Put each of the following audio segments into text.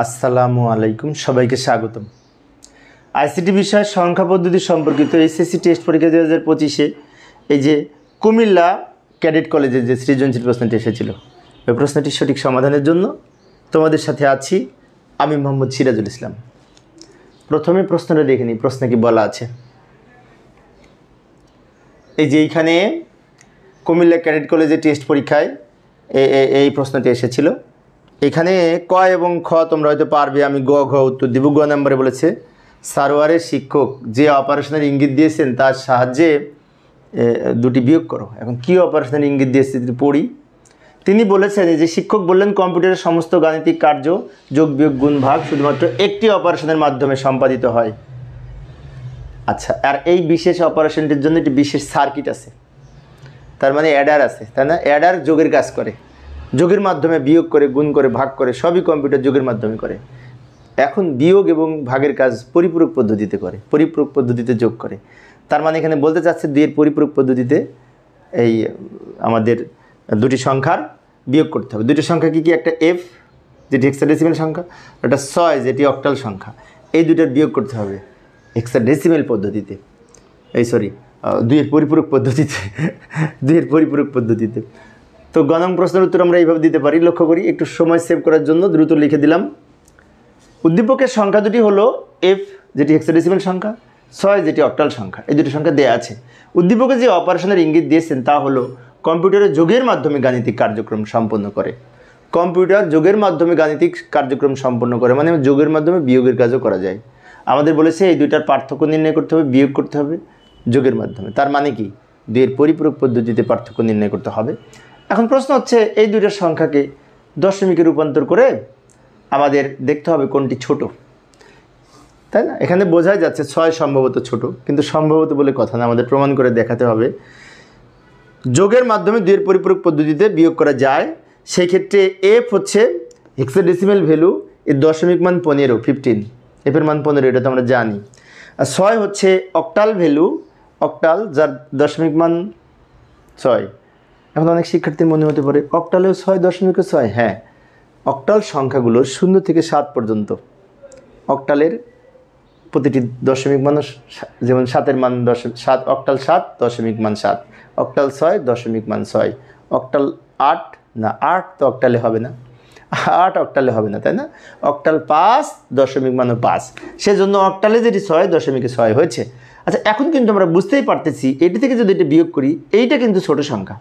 আসসালামু আলাইকুম, সবাইকে স্বাগতম। আইসিটি বিষয় সংখ্যা পদ্ধতি সম্পর্কিত এসএসসি টেস্ট পরীক্ষা 2025-এ এই যে কুমিল্লা ক্যাডেট কলেজে যে সৃজনশীল প্রশ্নটি এসেছিল, ওই প্রশ্নটির সঠিক সমাধানের জন্য তোমাদের সাথে আছি আমি মোহাম্মদ সিরাজুল ইসলাম। প্রথমে প্রশ্নটা দেখে নিই, প্রশ্নে কি বলা আছে। এই যে এইখানে কুমিল্লা ক্যাডেট কলেজে টেস্ট পরীক্ষায় এই প্রশ্নটি এসেছিল। এখানে ক এবং খ তোমরা হয়তো পারবে, আমি গ ঘ উত্তর দিব। গ নম্বরে বলেছে সারোয়ারের শিক্ষক যে অপারেশনের ইঙ্গিত দিয়েছেন তার সাহায্যে দুটি বিয়োগ করো। এখন কী অপারেশনের ইঙ্গিত দিয়েছে পড়ি। তিনি বলেছেন যে শিক্ষক বললেন কম্পিউটারের সমস্ত গাণিতিক কার্য যোগ বিয়োগ গুণ ভাগ শুধুমাত্র একটি অপারেশনের মাধ্যমে সম্পাদিত হয়। আচ্ছা, আর এই বিশেষ অপারেশনটির জন্য একটি বিশেষ সার্কিট আছে, তার মানে অ্যাডার আছে, তাই না? অ্যাডার যোগের কাজ করে, যোগের মাধ্যমে বিয়োগ করে গুণ করে ভাগ করে, সবই কম্পিউটার যোগের মাধ্যমে করে। এখন বিয়োগ এবং ভাগের কাজ পরিপূরক পদ্ধতিতে করে, পরিপূরক পদ্ধতিতে যোগ করে। তার মানে এখানে বলতে চাচ্ছে দুইয়ের পরিপূরক পদ্ধতিতে এই আমাদের দুটি সংখ্যার বিয়োগ করতে হবে। দুটি সংখ্যা কী কী? একটা এফ যেটি হেক্সাডেসিমেল সংখ্যা, একটা 6 যেটি অক্টাল সংখ্যা। এই দুটার বিয়োগ করতে হবে হেক্সাডেসিমেল পদ্ধতিতে, দুইয়ের পরিপূরক পদ্ধতিতে, দুইয়ের পরিপূরক পদ্ধতিতে। তো গ নং প্রশ্নের উত্তর আমরা এইভাবে দিতে পারি। লক্ষ্য করি, একটু সময় সেভ করার জন্য দ্রুত লিখে দিলাম। উদ্দীপকের সংখ্যা দুটি হলো এফ যেটি হেক্সাডেসিমেল সংখ্যা, 6 যেটি অক্টাল সংখ্যা। এই দুটি সংখ্যা দেওয়া আছে। উদ্দীপকে যে অপারেশনের ইঙ্গিত দিয়েছেন তা হলো কম্পিউটারে যোগের মাধ্যমে গাণিতিক কার্যক্রম সম্পন্ন করে। কম্পিউটার যোগের মাধ্যমে গাণিতিক কার্যক্রম সম্পন্ন করে, মানে যোগের মাধ্যমে বিয়োগের কাজও করা যায়। আমাদের বলেছে এই দুইটার পার্থক্য নির্ণয় করতে হবে, বিয়োগ করতে হবে যোগের মাধ্যমে। তার মানে কি? দুইয়ের পরিপূরক পদ্ধতিতে পার্থক্য নির্ণয় করতে হবে। এখন প্রশ্ন হচ্ছে এই দুইটা সংখ্যাকে দশমিকে রূপান্তর করে আমাদের দেখতে হবে কোনটি ছোট, তাই না? এখানে বোঝাই যাচ্ছে 6 সম্ভবত ছোট, কিন্তু সম্ভবত বলে কথা না, আমাদের প্রমাণ করে দেখাতে হবে। যোগের মাধ্যমে দুইয়ের পরিপূরক পদ্ধতিতে বিয়োগ করা যায়। সেই ক্ষেত্রে এফ হচ্ছে হেক্সাডেসিমেল ভ্যালু, এর দশমিক মান 15, এফের মান 15, এটা তো আমরা জানি। আর 6 হচ্ছে অক্টাল ভ্যালু, অক্টাল যার দশমিক মান 6। এখন অনেক শিক্ষার্থীর মনে হতে পারে অক্টালেও 6.6। হ্যাঁ, অক্টাল সংখ্যাগুলো 0 থেকে 7 পর্যন্ত, অক্টালের প্রতিটি দশমিক মান, যেমন 7-এর মান 7, অক্টাল 7 দশমিক মান 7, অক্টাল 6 দশমিক মান 6, অক্টাল 8 না, 8 তো অক্টালে হবে না, 8 অক্টালে হবে না, তাই না? অক্টাল 5 দশমিক মানও 5, সেজন্য অক্টালে যেটি 6.6 হয়েছে। আচ্ছা, এখন কিন্তু আমরা বুঝতেই পারতেছি এটি থেকে যদি এটা বিয়োগ করি, এইটা কিন্তু ছোট সংখ্যা।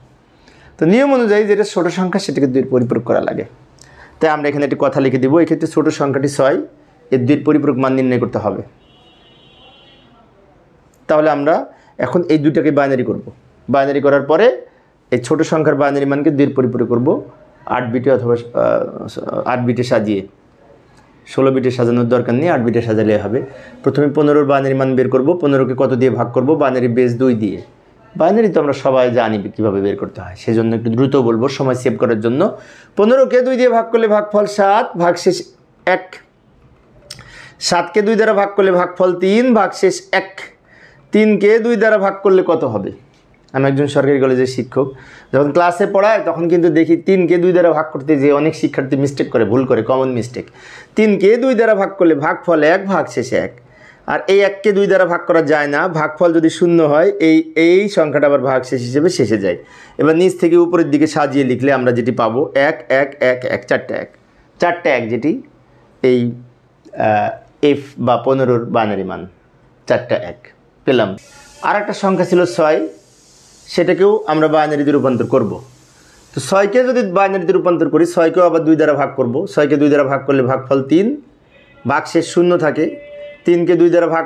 তো নিয়ম অনুযায়ী যেটা ছোট সংখ্যা সেটাকে দুইয়ের পরিপূরক করা লাগে। তাই আমরা এখানে একটি কথা লিখে দিব, এক্ষেত্রে ছোট সংখ্যাটি 6, এর দুইয়ের পরিপূরক মান নির্ণয় করতে হবে। তাহলে আমরা এখন এই দুইটাকে বাইনারি করব। বাইনারি করার পরে এই ছোট সংখ্যার বাইনারি মানকে দুইয়ের পরিপূরক করব 8 বিটে অথবা 8 বিটে সাজিয়ে। 16 বিটে সাজানোর দরকার নেই, 8 বিটে সাজালে হবে। প্রথমে 15-র বাইনারি মান বের করব। 15কে কত দিয়ে ভাগ করব? বাইনারি বেস 2 দিয়ে। বাইনারি তো আমরা সবাই জানি কীভাবে বের করতে হয়, সেজন্য একটু দ্রুত বলবো সময় সেভ করার জন্য। 15কে 2 দিয়ে ভাগ করলে ভাগফল 7, ভাগশেষ 1। 7কে 2 দ্বারা ভাগ করলে ভাগফল 3, ভাগশেষ 1। 3কে 2 দ্বারা ভাগ করলে কত হবে? আমি একজন সরকারি কলেজের শিক্ষক, যখন ক্লাসে পড়ায় তখন কিন্তু দেখি 3কে 2 দ্বারা ভাগ করতে যে অনেক শিক্ষার্থী মিস্টেক করে, ভুল করে, কমন মিস্টেক। 3কে 2 দ্বারা ভাগ করলে ভাগফল 1, ভাগশেষে 1। আর এই 1কে 2 দ্বারা ভাগ করা যায় না, ভাগফল যদি 0 হয় এই সংখ্যাটা আবার ভাগশেষ হিসেবে শেষে যায়। এবার নিচ থেকে উপরের দিকে সাজিয়ে লিখলে আমরা যেটি পাবো 1 1 1 1, 4টা 1, যেটি এই এফ বা 15-র বাইনারি মান 4টা 1 পেলাম। আর একটা সংখ্যা ছিল 6, সেটাকেও আমরা বাইনারিতে রূপান্তর করব। তো 6কে যদি বাইনারিতে রূপান্তর করি, 6কেও আবার 2 দ্বারা ভাগ করব। 6কে 2 দ্বারা ভাগ করলে ভাগফল 3, ভাগশেষ 0 থাকে। 3কে 2 দ্বারা ভাগ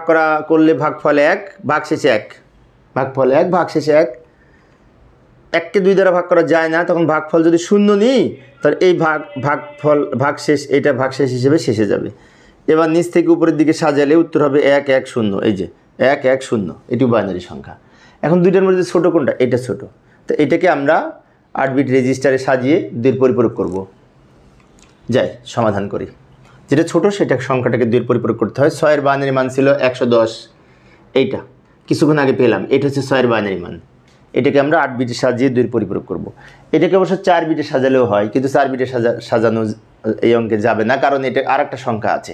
করলে ভাগফল 1, ভাগশেষে 1, ভাগফল 1, ভাগশেষে 1। 1কে 2 দ্বারা ভাগ করা যায় না, তখন ভাগফল যদি 0 নিই তাহলে এই ভাগফল ভাগশেষ, এইটা ভাগশেষ হিসেবে শেষে যাবে। এবার নিচ থেকে উপরের দিকে সাজালে উত্তর হবে 1 1 0, এই যে 1 1 0, এটিও বাইনারি সংখ্যা। এখন দুইটার মধ্যে ছোট কোনটা? এটা ছোট। তো এটাকে আমরা 8 বিট রেজিস্টারে সাজিয়ে দুইয়ের পরিপূরক করব। যাই সমাধান করি। যেটা ছোট সেটা সংখ্যাটাকে দুইয়ের পরিপূরক করতে হয়। 6-এর বাইনারি মান ছিল 110, এইটা কিছুক্ষণ আগে পেলাম, এটা হচ্ছে 6-এর বাইনারি মান। এটাকে আমরা 8 বিটে সাজিয়ে দুইয়ের পরিপূরক করব। এটাকে অবশ্য 4 বিটে সাজালেও হয়, কিন্তু 4 বিটে সাজানো এই অঙ্কে যাবে না, কারণ এটা আর একটা সংখ্যা আছে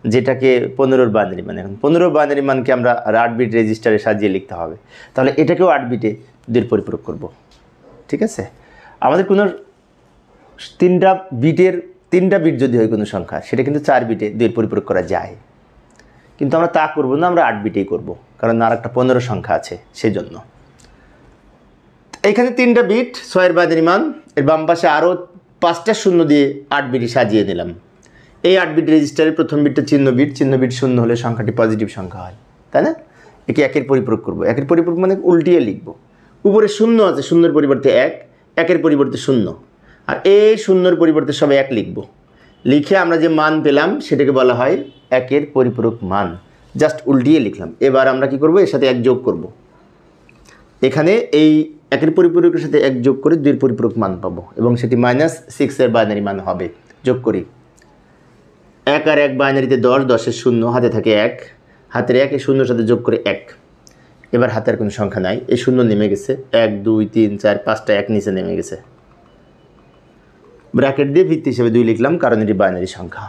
যেটাকে 15-র বাইনারি মান। এখন 15 বাইনারি মানকে আমরা 8 বিট রেজিস্টারে সাজিয়ে লিখতে হবে, তাহলে এটাকেও 8 বিটে 2 এর পরিপূরক করব। ঠিক আছে, আমাদের কোনো 3টা বিট যদি হয় কোনো সংখ্যা, সেটা কিন্তু 4 বিটে 2 এর পরিপূরক করা যায়, কিন্তু আমরা তা করব না, আমরা 8 বিটেই করব, কারণ আর একটা 15 সংখ্যা আছে সেই জন্য। এখানে 3টা বিট 6-এর বাইনারি মান, এর বাম পাশে আরও 5টা শূন্য দিয়ে 8 বিটে সাজিয়ে নিলাম। এই 8 বিট রেজিস্টারের প্রথম বিটটা চিহ্ন বিট শূন্য হলে সংখ্যাটি পজিটিভ সংখ্যা হয়, তাই না? একে একের পরিপূরক করব। একের পরিপূরক মানে উল্টিয়ে লিখব, উপরে শূন্য আছে, শূন্যর পরিবর্তে 1, একের পরিবর্তে শূন্য, আর এই শূন্যর পরিবর্তে সব 1 লিখব। লিখে আমরা যে মান পেলাম সেটাকে বলা হয় একের পরিপূরক মান। জাস্ট উল্টিয়ে লিখলাম। এবার আমরা কি করব, এর সাথে 1 যোগ করব। এখানে এই একের পরিপূরকের সাথে 1 যোগ করে 2 এর পরিপূরক মান পাবো, এবং সেটি -6-এর বাইনারি মান হবে। যোগ করি, 1 আর 1 বাইনারিতে 10, 10-এর শূন্য, হাতে থাকে 1, হাতের 1 এই শূন্যর সাথে যোগ করে 1। এবার হাতে আর কোনো সংখ্যা নাই, এই শূন্য নেমে গেছে, 1 2 3 4 5টা 1 নিচে নেমে গেছে। ব্র্যাকেট দিয়ে ভিত্তি হিসেবে 2 লিখলাম, কারণ এটি বাইনারি সংখ্যা।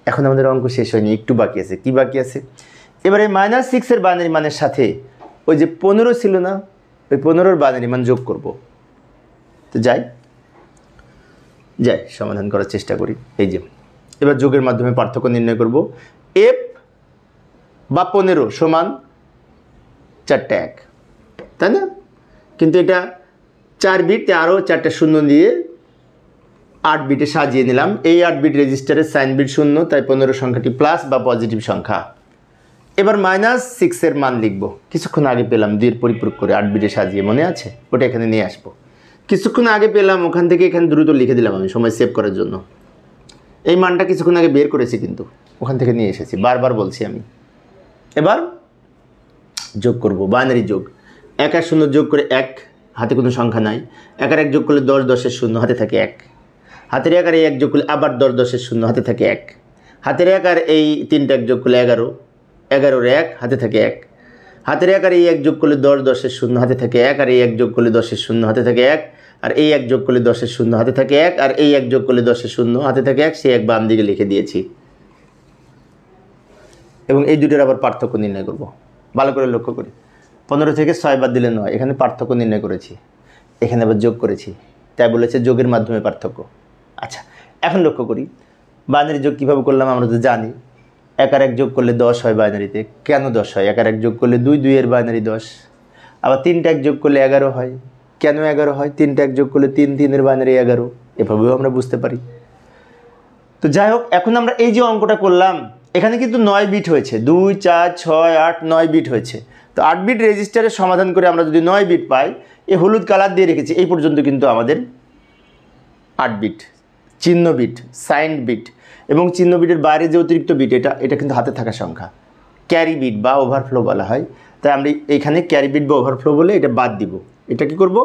এখন আমাদের অঙ্ক শেষ হয়নি, একটু বাকি আছে। কি বাকি আছে? এবারে -6-এর বাইনারি মানের সাথে ওই যে 15 ছিল না, ওই 15-র বাইনারি মান যোগ করব। তো যাই সমাধান করার চেষ্টা করি। এই যে এবার যোগের মাধ্যমে পার্থক্য নির্ণয় করব। f বা 15 সমান 4টা 1, তাই না? কিন্তু এটা 4 বিট, আরও 4টা শূন্য দিয়ে 8 বিটে সাজিয়ে নিলাম। এই 8 বিট রেজিস্টারের সাইন বিট শূন্য, তাই 15 সংখ্যাটি প্লাস বা পজিটিভ সংখ্যা। এবার -6-এর মান লিখব। কিছুক্ষণ আগে পেলাম 2 এর পরিপূরক করে 8 বিটে সাজিয়ে, মনে আছে? ওটা এখানে নিয়ে আসবো। কিছুক্ষণ আগে পেলাম, ওখান থেকে এখানে দ্রুত লিখে দিলাম আমি সময় সেভ করার জন্য। এই মানটা কিছুক্ষণ আগে বের করেছি, কিন্তু ওখান থেকে নিয়ে এসেছি, বারবার বলছি আমি। এবার যোগ করব, বাইনারি যোগ। 1 আর 0 যোগ করে 1, হাতে কোনো সংখ্যা নাই। 1 আর 1 যোগ করলে 10, 10-এর শূন্য, হাতে থাকে 1। হাতের 1 আর এই 1 যোগ করলে আবার 10, 10-এর শূন্য, হাতে থাকে 1। হাতের 1 আর এই 3টা 1 যোগ করলে 11, 11-এর 1, হাতে থাকে 1। হাতের 1 আর এই 1 যোগ করলে 10, 10-এর শূন্য, হাতে থাকে 1। আর এই 1 যোগ করলে 10-এর শূন্য, হাতে থাকে 1। আর এই 1 যোগ করলে 10-এর শূন্য, হাতে থাকে 1। আর এই 1 যোগ করলে 10-এর শূন্য, হাতে থাকে 1। সেই 1 বাম দিকে লিখে দিয়েছি, এবং এই দুটোর আবার পার্থক্য নির্ণয় করব। ভালো করে লক্ষ্য করি, 15 থেকে 6 বাদ দিলে 9, এখানে পার্থক্য নির্ণয় করেছি, এখানে আবার যোগ করেছি, তাই বলেছে যোগের মাধ্যমে পার্থক্য। আচ্ছা, এখন লক্ষ্য করি বাইনারি যোগ কীভাবে করলাম আমরা তো জানি। 1 আর 1 যোগ করলে 10 হয় বাইনারিতে। কেন 10 হয়? 1 আর 1 যোগ করলে 2, 2-এর বাইনারি 10। আবার 3টা 1 যোগ করলে 11 হয়। কেন 11 হয়? 3টা 1 যোগ করলে 3, 3-এর বাইনারি 11। এভাবেও আমরা বুঝতে পারি। তো যাই হোক, এখন আমরা এই যে অঙ্কটা করলাম, এখানে কিন্তু 9 বিট হয়েছে, 2 4 6 8 9 বিট হয়েছে। তো 8 বিট রেজিস্টারের সমাধান করে আমরা যদি 9 বিট পাই, এই হলুদ কালার দিয়ে রেখেছি, এই পর্যন্ত কিন্তু আমাদের 8 বিট, চিহ্ন বিট, সাইন্ড বিট, এবং চিহ্ন বিটের বাইরে যে অতিরিক্ত বিট, এটা কিন্তু হাতে থাকা সংখ্যা, ক্যারি বিট বা ওভারফ্লো বলা হয়। তাই আমরা এখানে ক্যারি বিট বা ওভারফ্লো বলে এটা বাদ দিব। এটা কি করব?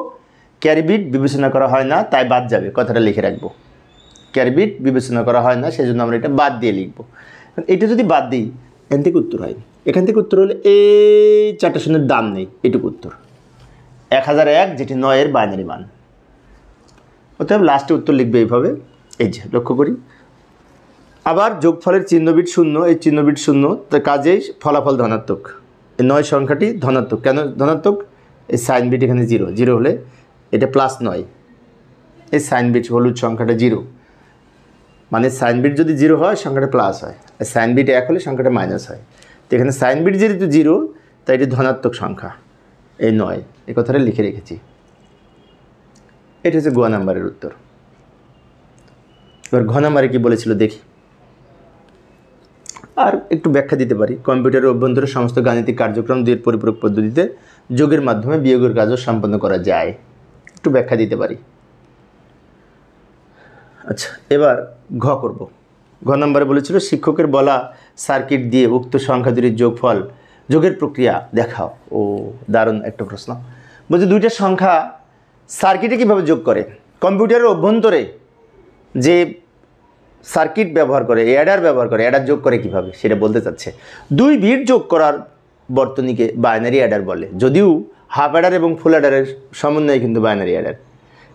ক্যারি বিট বিবেচনা করা হয় না, তাই বাদ যাবে, কথাটা লিখে রাখবো। ক্যারি বিট বিবেচনা করা হয় না, সেই জন্য আমরা এটা বাদ দিয়ে লিখবো। এটা যদি বাদ দিই, এখান থেকে উত্তর হয়। এখান থেকে উত্তর হলে এই 4টা শূন্যের দাম নেই, এটুকু উত্তর 1001, যেটি 9-এর বাইনারি মান। অতএব লাস্টে উত্তর লিখবে এইভাবে। এই যে লক্ষ্য করি, আবার যোগফলের চিহ্নবিট শূন্য, এই চিহ্নবিট শূন্য, তার কাজেই ফলাফল ধনাত্মক। এই 9 সংখ্যাটি ধনাত্মক। কেন ধনাত্মক? এই সাইন বিট এখানে 0, 0 হলে এটা +9। এই সাইন বিট হলুদ সংখ্যাটা 0, মানে সাইন বিট যদি 0 হয় সংখ্যাটা প্লাস হয়, আর সাইন বিট 1 হলে সংখ্যাটা মাইনাস হয়। তো এখানে সাইন বিট যেহেতু 0, তাই এটি ধনাত্মক সংখ্যা, এই 9, এই কথাটা লিখে রেখেছি। এটা হচ্ছে গ নাম্বারের উত্তর। এবার ঘ নাম্বারে কী বলেছিল দেখি, আর একটু ব্যাখ্যা দিতে পারি। কম্পিউটারের অভ্যন্তরে সমস্ত গাণিতিক কার্যক্রম 2 এর পরিপূরক পদ্ধতিতে যোগের মাধ্যমে বিয়োগের কাজও সম্পন্ন করা যায়, একটু ব্যাখ্যা দিতে পারি। আচ্ছা, এবার ঘ করব। ঘ নম্বরে বলেছিল শিক্ষকের বলা সার্কিট দিয়ে উক্ত সংখ্যা দুটির যোগফল, যোগের প্রক্রিয়া দেখাও। ও দারুণ একটা প্রশ্ন। বলছে 2টা সংখ্যা সার্কিটে কীভাবে যোগ করে। কম্পিউটারের অভ্যন্তরে যে সার্কিট ব্যবহার করে, অ্যাডার ব্যবহার করে, অ্যাডার যোগ করে কিভাবে সেটা বলতে চাচ্ছে। 2 বিট যোগ করার বর্তনীকে বাইনারি অ্যাডার বলে, যদিও হাফ অ্যাডার এবং ফুল অ্যাডারের সমন্বয়ে কিন্তু বাইনারি অ্যাডার।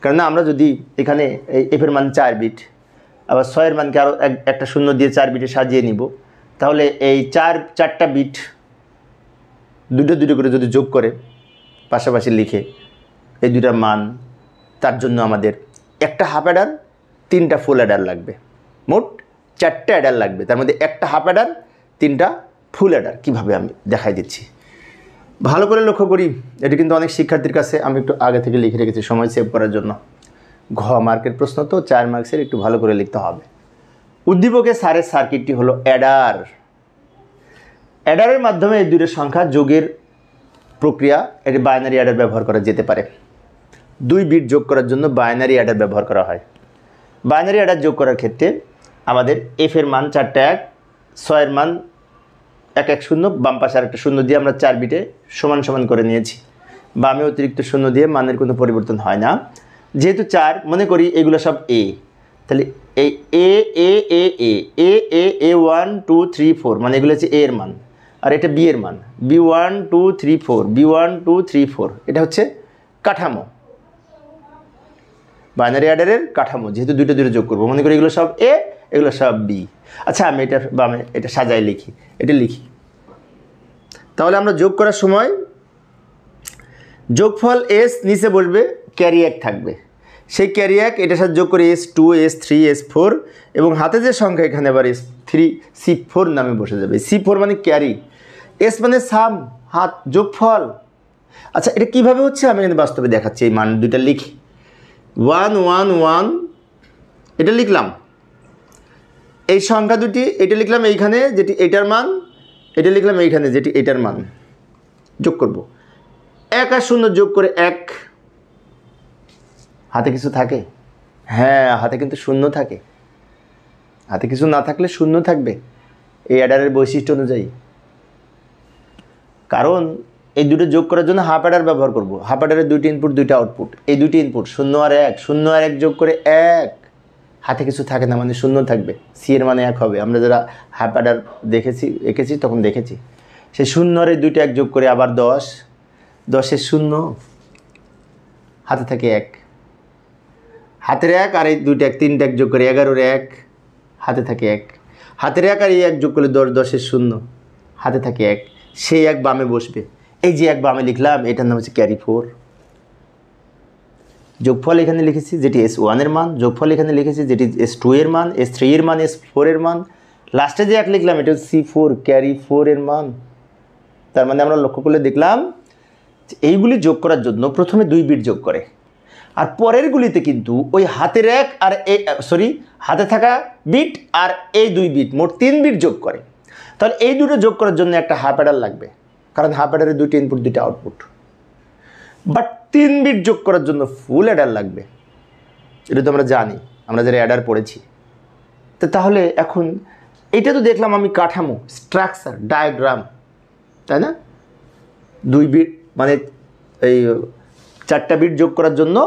কারণ আমরা যদি এখানে এফের মান 4 বিট, আবার 6 এর মানকে আরও একটা শূন্য দিয়ে 4 বিটে সাজিয়ে নিব। তাহলে এই চারটা বিট দুটো করে যদি যোগ করে পাশাপাশি লিখে এই দুটার মান, তার জন্য আমাদের একটা হাফ অ্যাডার 3টা ফুল অ্যাডার লাগবে, মোট 4টে অ্যাডার লাগবে। তার মধ্যে একটা হাফ অ্যাডার 3টা ফুল অ্যাডার। কীভাবে আমি দেখাই দিচ্ছি, ভালো করে লক্ষ্য করি। এটি কিন্তু অনেক শিক্ষার্থীর কাছে আমি একটু আগে থেকে লিখে রেখেছি সময় সেভ করার জন্য। ঘ মার্কের প্রশ্ন তো 4 মার্কসের, একটু ভালো করে লিখতে হবে। উদ্দীপকের সারের সার্কিটটি হলো অ্যাডার। অ্যাডারের মাধ্যমে এই দুইটা সংখ্যা যোগের প্রক্রিয়া, এটি বাইনারি অ্যাডার ব্যবহার করা যেতে পারে। 2 বিট যোগ করার জন্য বাইনারি অ্যাডার ব্যবহার করা হয়। বাইনারি অ্যাডার যোগ করার ক্ষেত্রে আমাদের এফ এর মান 4টা 1, 6 এর মান 1 1 0, বাম পাশে আরেকটা শূন্য দিয়ে আমরা 4 বিটে সমান সমান করে নিয়েছি। বামে অতিরিক্ত শূন্য দিয়ে মানের কোনো পরিবর্তন হয় না। যেহেতু 4, মনে করি এগুলো সব এ, তাহলে এই এ এ এ এ এ এ এ 1 2 3 4 মানে এগুলো হচ্ছে এ এর মান, আর এটা বি এর মান, বি 1 2 3 4 বি 1 2 3 4, এটা হচ্ছে কাঠামো, বাইনারি অ্যাডারের কাঠামো। যেহেতু দুটো যোগ করবো, মনে করি এগুলো সব এ, এগুলো সব বি। আচ্ছা, আমি এটা বামে এটা সাজাই লিখি, এটা লিখি। তাহলে আমরা যোগ করার সময় যোগফল এস নিচে বসবে, ক্যারি 1 থাকবে, সেই ক্যারি 1 এটার সাথে যোগ করে S2 S3 S4, এবং হাতে যে সংখ্যা এখানে আবার S3 C4 নামে বসে যাবে। C4 মানে ক্যারি, S মানে সাম, হাত, যোগফল। আচ্ছা, এটা কিভাবে হচ্ছে আমি কিন্তু বাস্তবে দেখাচ্ছি। এই মান দুইটা লিখি, 1 1 1 এটা লিখলাম, এই সংখ্যা দুটি এটা লিখলাম এইখানে যেটি এটার মান, এটা লিখলাম এইখানে যেটি এটার মান, যোগ করব 1 আর 0 যোগ করে 1। হাতে কিছু থাকে? হ্যাঁ, হাতে কিন্তু শূন্য থাকে। হাতে কিছু না থাকলে শূন্য থাকবে এই অ্যাডারের বৈশিষ্ট্য অনুযায়ী। কারণ এই দুটো যোগ করার জন্য হাফ অ্যাডার ব্যবহার করব। হাফ অ্যাডারের 2টি ইনপুট 2টা আউটপুট, এই 2টি ইনপুট 0 আর 1, 0 আর 1 যোগ করে 1। হাতে কিছু থাকে না মানে শূন্য থাকবে, সি এর মানে 1 হবে। আমরা যারা হাফ অ্যাডার এঁকেছি তখন দেখেছি। সেই 0 আর 2টা 1 যোগ করে আবার 10, 10 এর 0, হাতে থাকে 1, হাতের 1 আর এই 2টা 1, 3টা 1 যোগ করে 11 এর 1, হাতে থাকে 1, হাতের 1 আর এই 1 যোগ করলে 10, 10 এর 0, হাতে থাকে 1। সেই 1 বামে বসবে, এই যে 1 বামে লিখলাম এটার নাম হচ্ছে ক্যারি 4। যোগফল এখানে লিখেছি যেটি S1 এর মান, যোগফল এখানে লিখেছি যেটি S2 এর মান, S3 এর মান, S4 এর মান, লাস্টে যে 1 লিখলাম এটা হচ্ছে C4 ক্যারি 4 এর মান। তার মানে আমরা লক্ষ্য করলে দেখলাম যে এইগুলি যোগ করার জন্য প্রথমে 2 বিট যোগ করে, আর পরের গুলিতে কিন্তু ওই হাতের 1 আর হাতে থাকা বিট আর এই 2 বিট মোট 3 বিট যোগ করে। তাহলে এই দুটো যোগ করার জন্য একটা হাফ অ্যাডার লাগবে, কারণ হাফ অ্যাডারের 2টি ইনপুট 2টা আউটপুট। বাট 3 বিট যোগ করার জন্য ফুল অ্যাডার লাগবে, এটা তো আমরা জানি, আমরা যারা অ্যাডার পড়েছি। তো তাহলে এখন এটা তো দেখলাম আমি কাঠামো, স্ট্রাকচার, ডায়াগ্রাম, তাই না? 2 বিট মানে এই 4টা বিট যোগ করার জন্য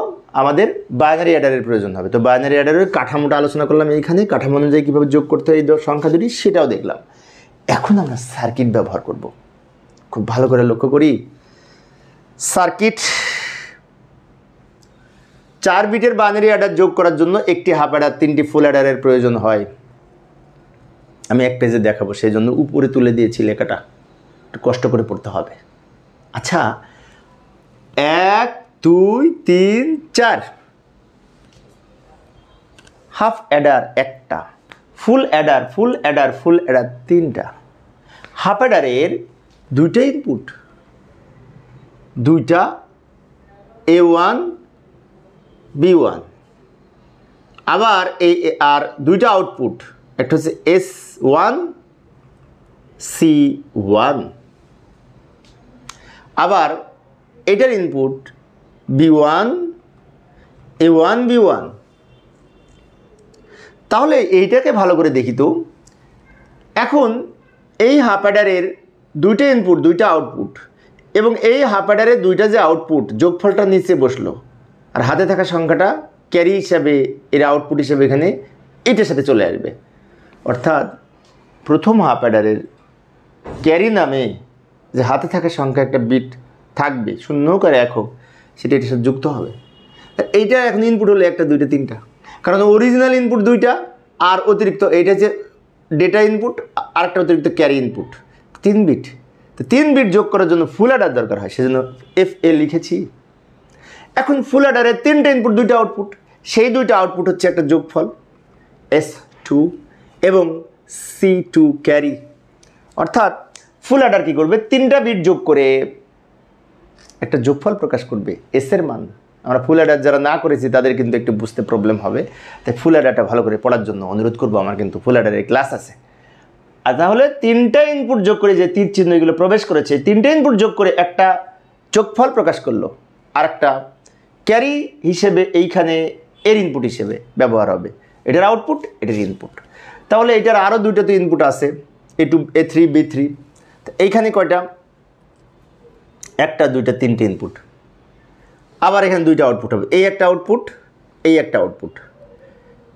আমাদের বাইনারি অ্যাডারের প্রয়োজন হবে। তো বাইনারি অ্যাডারের কাঠামোটা আলোচনা করলাম এইখানে, কাঠামো অনুযায়ী কীভাবে যোগ করতে হয় এই সংখ্যা দুটি সেটাও দেখলাম। এখন আমরা সার্কিট ব্যবহার করব। খুব ভালো করে লক্ষ্য করি, সার্কিট 4 বিটের বাইনারি অ্যাডার যোগ করার জন্য একটি হাফ অ্যাডার 3টি ফুল অ্যাডারের প্রয়োজন হয়। আমি এক পেজে দেখাবো, সেই জন্য উপরে তুলে দিয়েছি লেখাটা, একটু কষ্ট করে পড়তে হবে। আচ্ছা, 1 2 3 4 হাফ অ্যাডার একটা, ফুল অ্যাডার 3টা। হাফ অ্যাডারের 2টা ইনপুট, 2টা A1 B1, আবার এই আর 2টা আউটপুট, একটা হচ্ছে S1 C1, আবার এটার ইনপুট B1 A1 B1। তাহলে এইটাকে ভালো করে দেখি তো, এখন এই হাফ অ্যাডারের 2টা ইনপুট 2টা আউটপুট, এবং এই হাফ অ্যাডারের 2টা যে আউটপুট যোগফলটা নিচে বসলো, আর হাতে থাকা সংখ্যাটা ক্যারি হিসাবে এর আউটপুট হিসাবে এখানে এটার সাথে চলে আসবে। অর্থাৎ প্রথম হাফ অ্যাডারের ক্যারি নামে যে হাতে থাকা সংখ্যা একটা বিট থাকবে, 0 হোক আর 1 হোক, সেটা এটার সাথে যুক্ত হবে। এইটা এখন ইনপুট হলো 1টা 2টা 3টা, কারণ অরিজিনাল ইনপুট 2টা, আর অতিরিক্ত এইটা যে ডেটা ইনপুট, আরেকটা অতিরিক্ত ক্যারি ইনপুট, 3 বিট। তো 3 বিট যোগ করার জন্য ফুল অ্যাডার দরকার হয়, সেজন্য FA লিখেছি। এখন ফুল অ্যাডারের 3টে ইনপুট 2টা আউটপুট, সেই 2টা আউটপুট হচ্ছে একটা যোগফল S2 এবং C2 ক্যারি। অর্থাৎ ফুল অ্যাডার কী করবে, 3টা বিট যোগ করে একটা যোগফল প্রকাশ করবে এস এর মান। আমরা ফুল অ্যাডার যারা না করেছি তাদের কিন্তু একটু বুঝতে প্রবলেম হবে, তাই ফুল অ্যাডারটা ভালো করে পড়ার জন্য অনুরোধ করবো। আমার কিন্তু ফুল অ্যাডারের ক্লাস আছে। আর তাহলে 3টা ইনপুট যোগ করে যে তীর চিহ্ন এগুলো প্রবেশ করেছে, 3টে ইনপুট যোগ করে একটা যোগফল প্রকাশ করলো, আর একটা ক্যারি হিসেবে এইখানে এর ইনপুট হিসেবে ব্যবহার হবে। এটার আউটপুট, এটার ইনপুট। তাহলে এটার আরও 2টা তো ইনপুট আছে, A2 A3 B3। তো এইখানে কয়টা, 1টা 2টা 3টে ইনপুট। আবার এখানে 2টা আউটপুট হবে, এই একটা আউটপুট, এই একটা আউটপুট।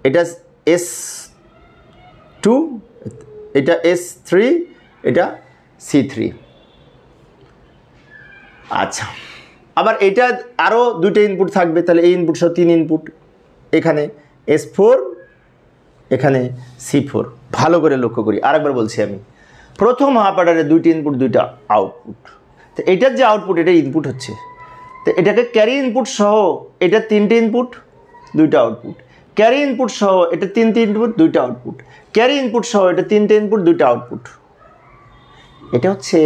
এটা S2, এটা S3, এটা C3। আচ্ছা, আবার এটা আরও 2টা ইনপুট থাকবে, তাহলে এই ইনপুট সহ 3 ইনপুট। এখানে S4, এখানে C4। ভালো করে লক্ষ্য করি, আরেকবার বলছি আমি। প্রথম হাফ অ্যাডারে 2টি ইনপুট 2টা আউটপুট। তো এটার যে আউটপুট, এটা ইনপুট হচ্ছে। তো এটাকে ক্যারি ইনপুট সহ এটা 3টে ইনপুট 2টা আউটপুট, ক্যারি ইনপুট সহ এটা 3টে ইনপুট 2টা আউটপুট, ক্যারি ইনপুট সহ এটা 3টে ইনপুট 2টা আউটপুট। এটা হচ্ছে,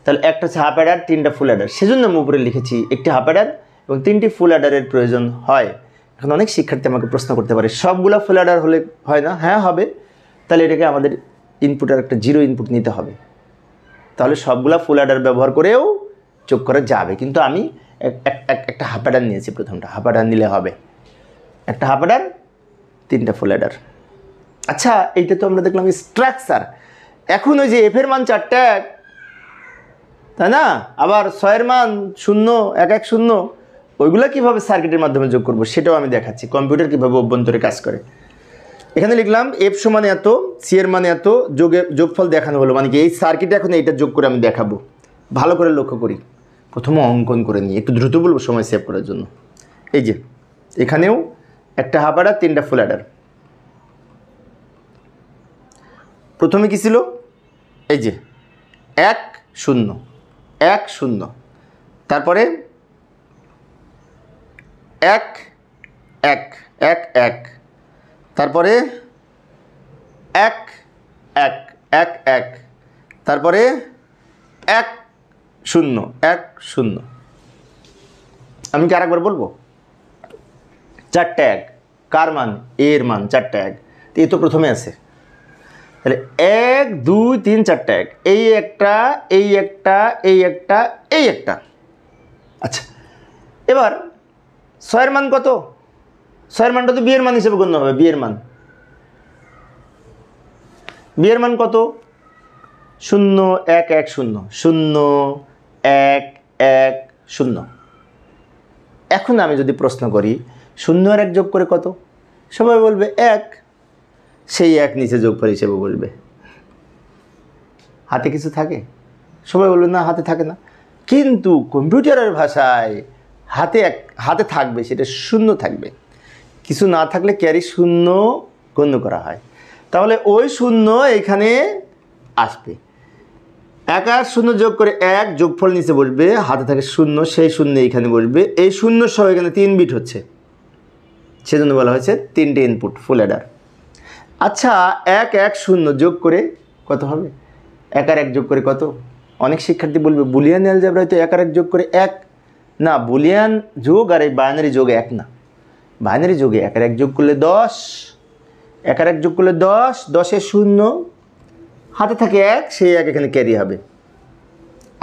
তাহলে একটা হচ্ছে হাফ অ্যাডার, 3টা ফুল অ্যাডার। সেজন্য আমি উপরে লিখেছি একটি হাফ অ্যাডার এবং 3টি ফুল অ্যাডারের প্রয়োজন হয়। এখন অনেক শিক্ষার্থী আমাকে প্রশ্ন করতে পারে, সবগুলো ফুল অ্যাডার হলে হয় না? হ্যাঁ হবে। তাহলে এটাকে আমাদের ইনপুটের একটা 0 ইনপুট নিতে হবে, তাহলে সবগুলা ফুল অ্যাডার ব্যবহার করেও যোগ করা যাবে। কিন্তু আমি একটা হাফ অ্যাডার নিয়েছি, প্রথমটা হাফ অ্যাডার নিলে হবে। একটা হাফ অ্যাডার, 3টা ফুল অ্যাডার। আচ্ছা, এইটা তো আমরা দেখলাম স্ট্রাকচার। এখন ওই যে এফের মান 4টা 1, তাই না? আবার 6-এর মান 0 1 1 0, ওইগুলো কীভাবে সার্কিটের মাধ্যমে যোগ করবো সেটাও আমি দেখাচ্ছি, কম্পিউটার কীভাবে অভ্যন্তরে কাজ করে। এখানে লিখলাম F সমান এত, C এর মানে এত, যোগফল দেখানো হলো। মানে কি এই সার্কিটে এখন এইটা যোগ করে আমি দেখাবো। ভালো করে লক্ষ্য করি, প্রথমে অঙ্কন করে নিই, একটু দ্রুত বলবো সময় সেভ করার জন্য। এই যে এখানেও একটা হাফ অ্যাডার, 3টা ফুল অ্যাডার। প্রথমে কি ছিল, এই যে 1 0 1 0, তারপরে 1 1 1 1, তারপরে 1 1 1 1, তারপরে 1 0 1 0। আমি কি আরেকবার বলবো? 4টা 1, কার মান? এর মান। 4টা 1, তো এই তো প্রথমে আছে। তাহলে 1 2 3 4টা 1, এই একটা, এই একটা, এই একটা, এই একটা। আচ্ছা, এবার 6-এর মান কত? 6-এর মানটা তো বিয়ের মান হিসেবে গণ্য হবে। বিয়ের মান কত? 0 1 1 0 0 1 1 0। এখন আমি যদি প্রশ্ন করি 0 আর 1 যোগ করে কত, সবাই বলবে 1। সেই 1 নিচে যোগফল হিসেবে বলবে। হাতে কিছু থাকে? সবাই বলবে না, হাতে থাকে না। কিন্তু কম্পিউটারের ভাষায় হাতে থাকবে, সেটা 0 থাকবে। কিছু না থাকলে ক্যারি 0 গণ্য করা হয়। তাহলে ওই 0 এখানে আসবে। 1 আর 0 যোগ করে 1, যোগফল নিচে বসবে, হাতে থাকে 0, সেই 0 এখানে বসবে। এই 0 সহ এখানে 3 বিট হচ্ছে, সেজন্য বলা হয়েছে 3টে ইনপুট ফুল অ্যাডার। আচ্ছা, 1 1 0 যোগ করে কত হবে? 1 আর 1 যোগ করে কত? অনেক শিক্ষার্থী বলবে বুলিয়ান অ্যালজেব্রায় তো 1 আর 1 যোগ করে 1 না। বুলিয়ান যোগ আর এই বাইনারি যোগ 1 না। বাইনারি যোগে 1 আর 1 যোগ করলে 10, 1 আর 1 যোগ করলে 10, 10-এ 0, হাতে থাকে 1, সেই 1 এখানে ক্যারি হবে।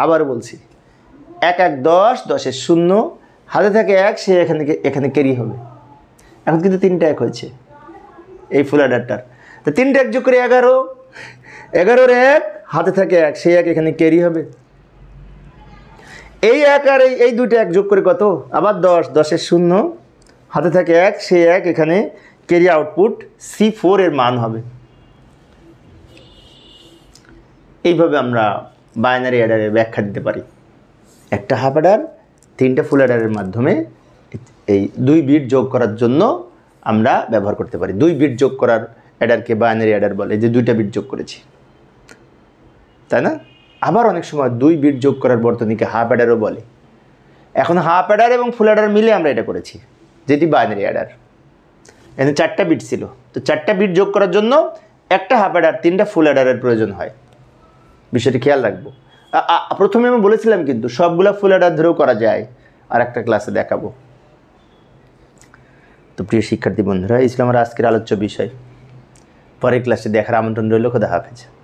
আবার বলছি, 1 1 10, 10-এ 0, হাতে থাকে 1, সেই এখানে ক্যারি হবে। এখন কিন্তু 3টা 1 হয়েছে এই ফুল অ্যাডারটার। তো 3টা 1 যোগ করে 11, 11-এর 1, হাতে থাকে 1, সেই 1 এখানে ক্যারি হবে। এই 1 আর এই 2টা 1 যোগ করে কত? আবার 10, 10-এ 0, হাতে থাকে 1, সেই 1 এখানে ক্যারি আউটপুট C4 এর মান হবে। এইভাবে আমরা বাইনারি অ্যাডারের ব্যাখ্যা দিতে পারি। একটা হাফ অ্যাডার, 3টা ফুল অ্যাডারের মাধ্যমে এই 2 বিট যোগ করার জন্য আমরা ব্যবহার করতে পারি। 2 বিট যোগ করার অ্যাডারকে বাইনারি অ্যাডার বলে, যে 2টা বিট যোগ করেছি, তাই না? আবার অনেক সময় 2 বিট যোগ করার বর্তনীকে হাফ অ্যাডারও বলে। এখন হাফ অ্যাডার এবং ফুল অ্যাডার মিলে আমরা এটা করেছি, যেটি বাইনারি অ্যাডার। এখানে 4টা বিট ছিল, তো 4টা বিট যোগ করার জন্য একটা হাফ অ্যাডার 3টা ফুল অ্যাডারের প্রয়োজন হয়। বিষয়টি খেয়াল রাখবো। প্রথমে আমি বলেছিলাম কিন্তু সবগুলা ফুল অ্যাডার ধরেও করা যায়, আর একটা ক্লাসে দেখাবো। তো প্রিয় শিক্ষার্থী বন্ধুরা, এই ছিল আমার আজকের আলোচ্য বিষয়। পরের ক্লাসে দেখার আমন্ত্রণ রইল। খোদা হাফেজ।